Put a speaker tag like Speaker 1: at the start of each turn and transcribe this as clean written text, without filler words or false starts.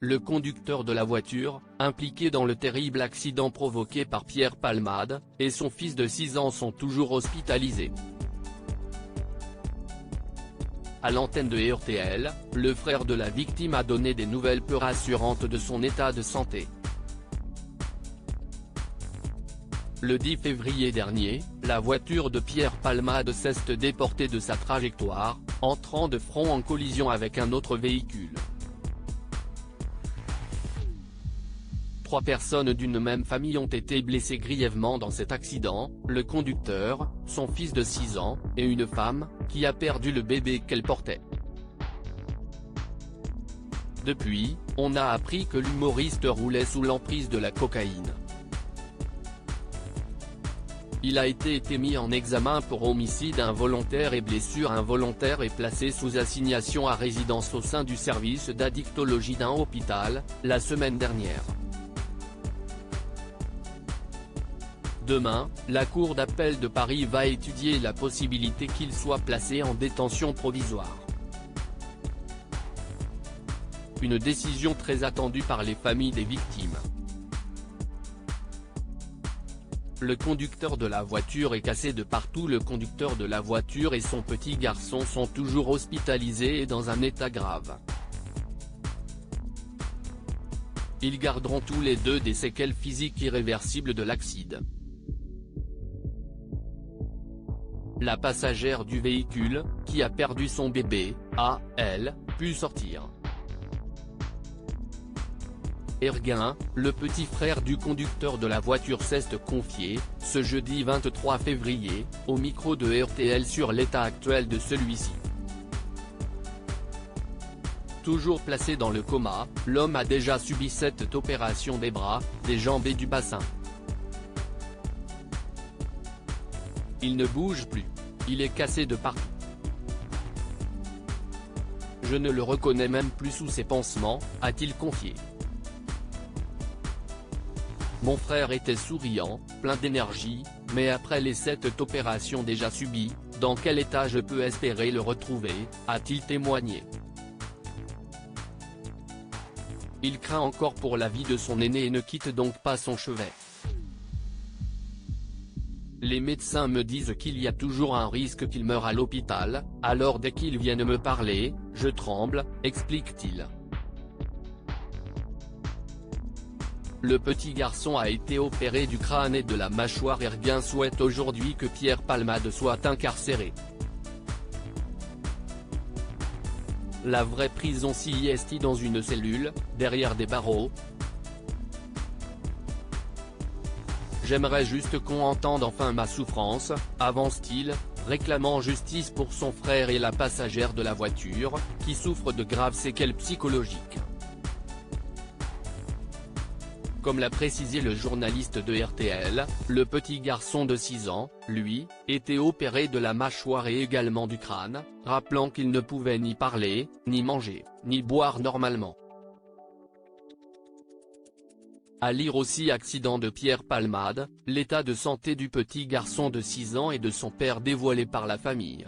Speaker 1: le conducteur de la voiture, impliqué dans le terrible accident provoqué par Pierre Palmade, et son fils de 6 ans sont toujours hospitalisés. À l'antenne de RTL, le frère de la victime a donné des nouvelles peu rassurantes de son état de santé. Le 10 février dernier, la voiture de Pierre Palmade s'est déportée de sa trajectoire, entrant de front en collision avec un autre véhicule. 3 personnes d'une même famille ont été blessées grièvement dans cet accident, le conducteur, son fils de 6 ans, et une femme, qui a perdu le bébé qu'elle portait. Depuis, on a appris que l'humoriste roulait sous l'emprise de la cocaïne. Il a été mis en examen pour homicide involontaire et blessure involontaire et placé sous assignation à résidence au sein du service d'addictologie d'un hôpital, la semaine dernière. Demain, la Cour d'appel de Paris va étudier la possibilité qu'il soit placé en détention provisoire. Une décision très attendue par les familles des victimes. Le conducteur de la voiture est cassé de partout. Le conducteur de la voiture et son petit garçon sont toujours hospitalisés et dans un état grave. Ils garderont tous les deux des séquelles physiques irréversibles de l'accident. La passagère du véhicule, qui a perdu son bébé, a, elle, pu sortir. Erguin, le petit frère du conducteur de la voiture s'est confié, ce jeudi 23 février, au micro de RTL sur l'état actuel de celui-ci. Toujours placé dans le coma, l'homme a déjà subi cette opération des bras, des jambes et du bassin. Il ne bouge plus. Il est cassé de partout. Je ne le reconnais même plus sous ses pansements, a-t-il confié. Mon frère était souriant, plein d'énergie, mais après cette opération déjà subie, dans quel état je peux espérer le retrouver, a-t-il témoigné. Il craint encore pour la vie de son aîné et ne quitte donc pas son chevet. Les médecins me disent qu'il y a toujours un risque qu'il meure à l'hôpital, alors dès qu'ils viennent me parler, je tremble, explique-t-il. Le petit garçon a été opéré du crâne et de la mâchoire. Erguin souhaite aujourd'hui que Pierre Palmade soit incarcéré. La vraie prison s'y est dans une cellule, derrière des barreaux. J'aimerais juste qu'on entende enfin ma souffrance, avance-t-il, réclamant justice pour son frère et la passagère de la voiture, qui souffre de graves séquelles psychologiques. Comme l'a précisé le journaliste de RTL, le petit garçon de 6 ans, lui, était opéré de la mâchoire et également du crâne, rappelant qu'il ne pouvait ni parler, ni manger, ni boire normalement. À lire aussi accident de Pierre Palmade, l'état de santé du petit garçon de 6 ans et de son père dévoilé par la famille.